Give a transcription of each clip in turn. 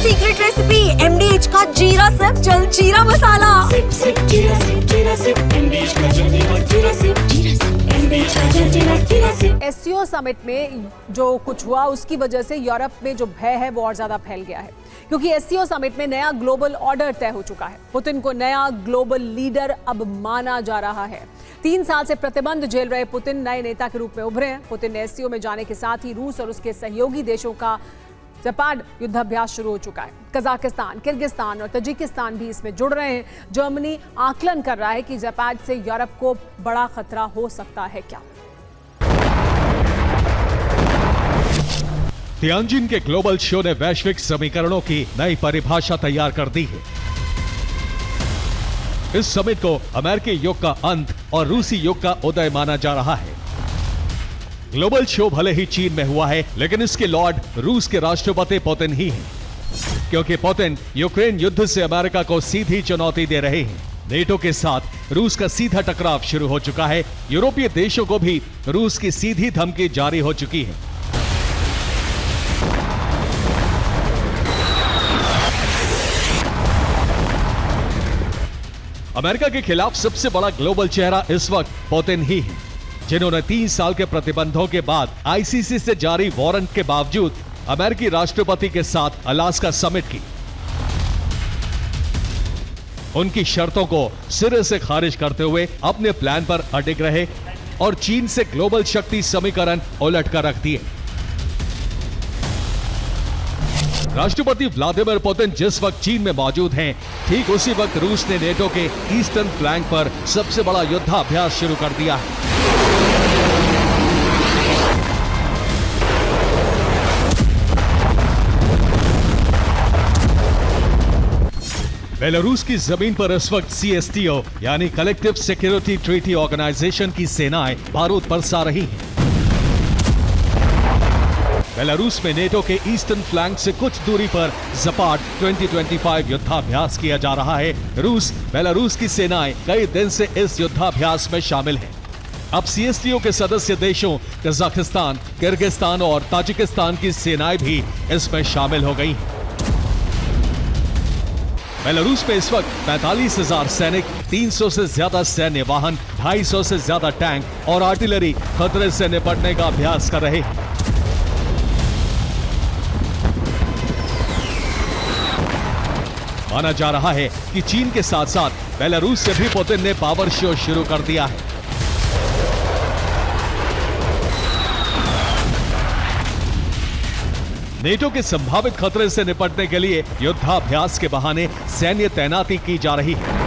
Secret recipe MDH का जीरा SIP जल जीरा मसाला। सिप सिप जीरा सिप MDH का जल जीरा सिप MDH का जल जीरा सिप। SCO समिट में जो कुछ हुआ उसकी वजह से यूरोप में जो भय है वो और ज्यादा फैल गया है, क्योंकि SCO समिट में नया ग्लोबल ऑर्डर तय हो चुका है। पुतिन को नया ग्लोबल लीडर अब माना जा रहा है। 3 साल से प्रतिबंध झेल रहे पुतिन नए नेता के रूप में उभरे हैं। पुतिन ने SCO में जाने के साथ ही रूस और उसके सहयोगी देशों का ज़ेपाड युद्धाभ्यास शुरू हो चुका है। कजाकिस्तान, किर्गिस्तान और तजिकिस्तान भी इसमें जुड़ रहे हैं। जर्मनी आकलन कर रहा है कि ज़ेपाड से यूरोप को बड़ा खतरा हो सकता है क्या। तियानजिन के ग्लोबल शो ने वैश्विक समीकरणों की नई परिभाषा तैयार कर दी है। इस समिट को अमेरिकी युग का अंत और रूसी युग का उदय माना जा रहा है। ग्लोबल शो भले ही चीन में हुआ है, लेकिन इसके लॉर्ड रूस के राष्ट्रपति पुतिन ही हैं, क्योंकि पुतिन यूक्रेन युद्ध से अमेरिका को सीधी चुनौती दे रहे हैं। नेटो के साथ रूस का सीधा टकराव शुरू हो चुका है। यूरोपीय देशों को भी रूस की सीधी धमकी जारी हो चुकी है। अमेरिका के खिलाफ सबसे बड़ा ग्लोबल चेहरा इस वक्त पुतिन ही है, जिन्होंने 3 साल के प्रतिबंधों के बाद आईसीसी से जारी वारंट के बावजूद अमेरिकी राष्ट्रपति के साथ अलास्का समिट की। उनकी शर्तों को सिरे से खारिज करते हुए अपने प्लान पर अडिग रहे और चीन से ग्लोबल शक्ति समीकरण उलट कर रख दिए। राष्ट्रपति व्लादिमीर पुतिन जिस वक्त चीन में मौजूद हैं, ठीक उसी वक्त रूस ने नेटो के ईस्टर्न फ्लैंक पर सबसे बड़ा युद्धाभ्यास शुरू कर दिया है। बेलारूस की जमीन पर इस वक्त CSTO यानी कलेक्टिव सिक्योरिटी ट्रीटी ऑर्गेनाइजेशन की सेनाएं बारूद बरसा रही हैं। बेलारूस में नेटो के ईस्टर्न फ्लैंक से कुछ दूरी पर ज़ेपाड 2025 युद्धाभ्यास किया जा रहा है। रूस, बेलारूस की सेनाएं कई दिन से इस युद्धाभ्यास में शामिल हैं। अब CSTO के सदस्य देशों कजाकिस्तान, किर्गिस्तान और ताजिकिस्तान की सेनाएं भी इसमें शामिल हो गई हैं। बेलारूस में इस वक्त 45,000 सैनिक, 300 से ज्यादा सैन्य वाहन, 250 से ज्यादा टैंक और आर्टिलरी खतरे से निपटने का अभ्यास कर रहे हैं। माना जा रहा है कि चीन के साथ साथ बेलारूस से भी पुतिन ने पावर शो शुरू कर दिया है। नेटो के संभावित खतरे से निपटने के लिए युद्धाभ्यास के बहाने सैन्य तैनाती की जा रही है।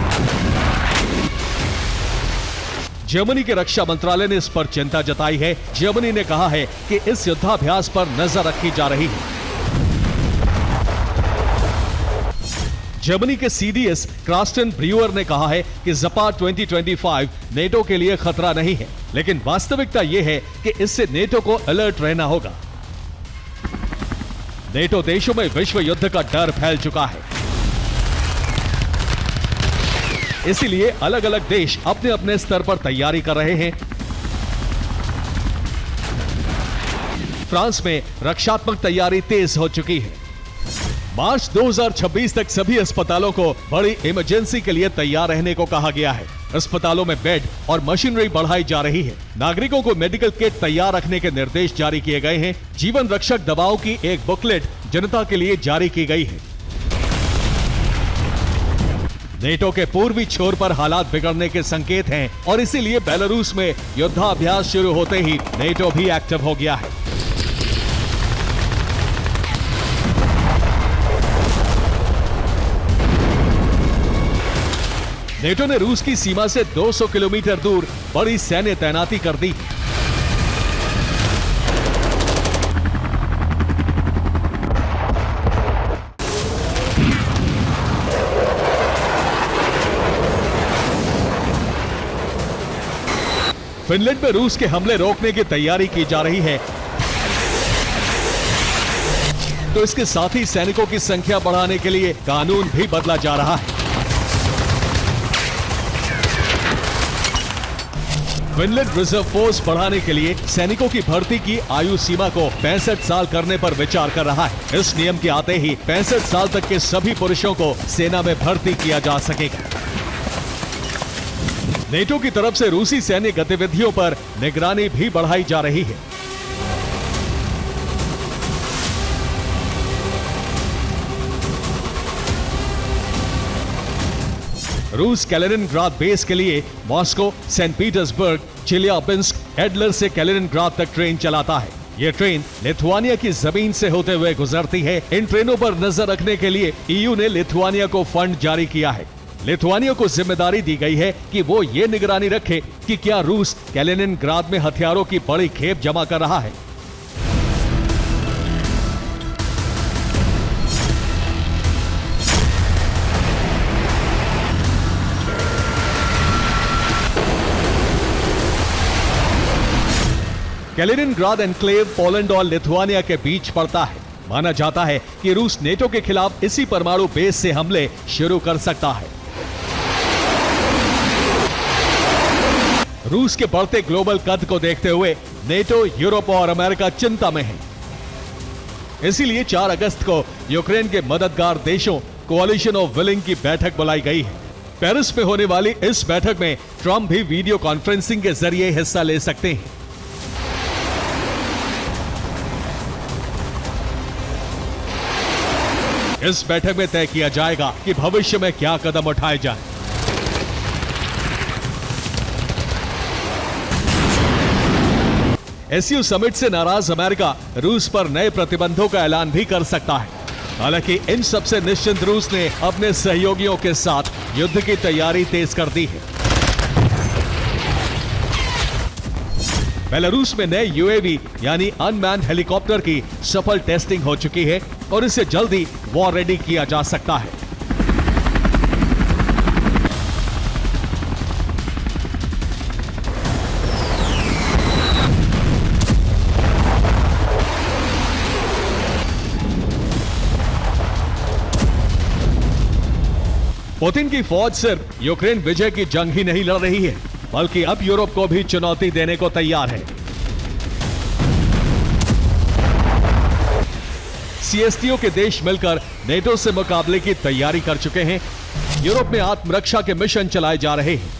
जर्मनी के रक्षा मंत्रालय ने इस पर चिंता जताई है। जर्मनी ने कहा है कि इस युद्धाभ्यास पर नजर रखी जा रही है। जर्मनी के CDS क्रास्टन ब्रूअर ने कहा है कि ज़ेपाड 2025 नेटो के लिए खतरा नहीं है, लेकिन वास्तविकता यह है कि इससे नेटो को अलर्ट रहना होगा। नेटो देशों में विश्व युद्ध का डर फैल चुका है, इसीलिए अलग अलग देश अपने अपने स्तर पर तैयारी कर रहे हैं। फ्रांस में रक्षात्मक तैयारी तेज हो चुकी है। मार्च 2026 तक सभी अस्पतालों को बड़ी इमरजेंसी के लिए तैयार रहने को कहा गया है। अस्पतालों में बेड और मशीनरी बढ़ाई जा रही है। नागरिकों को मेडिकल किट तैयार रखने के निर्देश जारी किए गए हैं। जीवन रक्षक दवाओं की एक बुकलेट जनता के लिए जारी की गई है। नेटो के पूर्वी छोर पर हालात बिगड़ने के संकेत हैं और इसीलिए बेलारूस में युद्धाभ्यास शुरू होते ही नेटो भी एक्टिव हो गया है। नेटो ने रूस की सीमा से 200 किलोमीटर दूर बड़ी सैन्य तैनाती कर दी। फिनलैंड में रूस के हमले रोकने की तैयारी की जा रही है, तो इसके साथ ही सैनिकों की संख्या बढ़ाने के लिए कानून भी बदला जा रहा है। फिनलैंड रिजर्व फोर्स बढ़ाने के लिए सैनिकों की भर्ती की आयु सीमा को 65 साल करने पर विचार कर रहा है। इस नियम के आते ही 65 साल तक के सभी पुरुषों को सेना में भर्ती किया जा सकेगा। नेटो की तरफ से रूसी सैन्य गतिविधियों पर निगरानी भी बढ़ाई जा रही है। रूस कैलिनिनग्राद बेस के लिए मॉस्को, सेंट पीटर्सबर्ग, चेलियाबिंस्क, एडलर से कैलिनिनग्राद तक ट्रेन चलाता है। ये ट्रेन लिथुआनिया की जमीन से होते हुए गुजरती है। इन ट्रेनों पर नजर रखने के लिए ईयू ने लिथुआनिया को फंड जारी किया है। लिथुआनिया को जिम्मेदारी दी गई है कि वो ये निगरानी रखे कि क्या रूस कैलिनिनग्राद में हथियारों की बड़ी खेप जमा कर रहा है। कैलिनिनग्राद एनक्लेव पोलैंड और लिथुआनिया के बीच पड़ता है। माना जाता है कि रूस नेटो के खिलाफ इसी परमाणु बेस से हमले शुरू कर सकता है। रूस के बढ़ते ग्लोबल कद को देखते हुए नेटो, यूरोप और अमेरिका चिंता में है। इसीलिए 4 अगस्त को यूक्रेन के मददगार देशों कोalition ऑफ विलिंग की बैठक बुलाई गई है। पेरिस में होने वाली इस बैठक में ट्रंप भी वीडियो कॉन्फ्रेंसिंग के जरिए हिस्सा ले सकते हैं। इस बैठक में तय किया जाएगा कि भविष्य में क्या कदम उठाए जाएं। एससीओ समिट से नाराज अमेरिका रूस पर नए प्रतिबंधों का ऐलान भी कर सकता है। हालांकि इन सबसे निश्चिंत रूस ने अपने सहयोगियों के साथ युद्ध की तैयारी तेज कर दी है। बेलारूस में नए यूएवी यानी अनमैन्ड हेलीकॉप्टर की सफल टेस्टिंग हो चुकी है और इसे जल्दी वॉर रेडी किया जा सकता है। पुतिन की फौज सिर्फ यूक्रेन विजय की जंग ही नहीं लड़ रही है, बल्कि अब यूरोप को भी चुनौती देने को तैयार है। सीएसटीओ के देश मिलकर नेटो से मुकाबले की तैयारी कर चुके हैं। यूरोप में आत्मरक्षा के मिशन चलाए जा रहे हैं।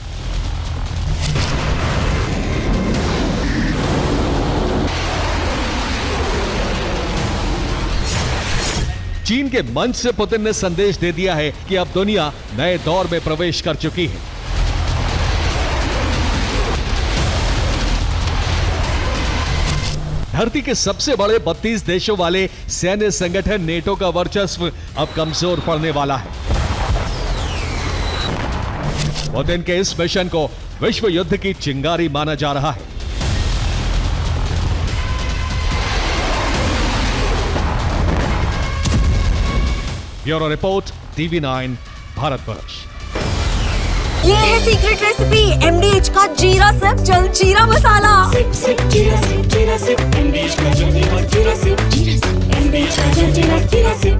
चीन के मंच से पुतिन ने संदेश दे दिया है कि अब दुनिया नए दौर में प्रवेश कर चुकी है। धरती के सबसे बड़े 32 देशों वाले सैन्य संगठन नेटो का वर्चस्व अब कमजोर पड़ने वाला है। पुतिन के इस मिशन को विश्व युद्ध की चिंगारी माना जा रहा है। Bureau report, TV9 Bharatvarsh. ये है सीक्रेट रेसिपी MDH का जीरा सिप जलजीरा मसाला। सिप सिप जीरा सिप MDH का जलजीरा जीरा सिप MDH का जलजीरा जीरा सिप।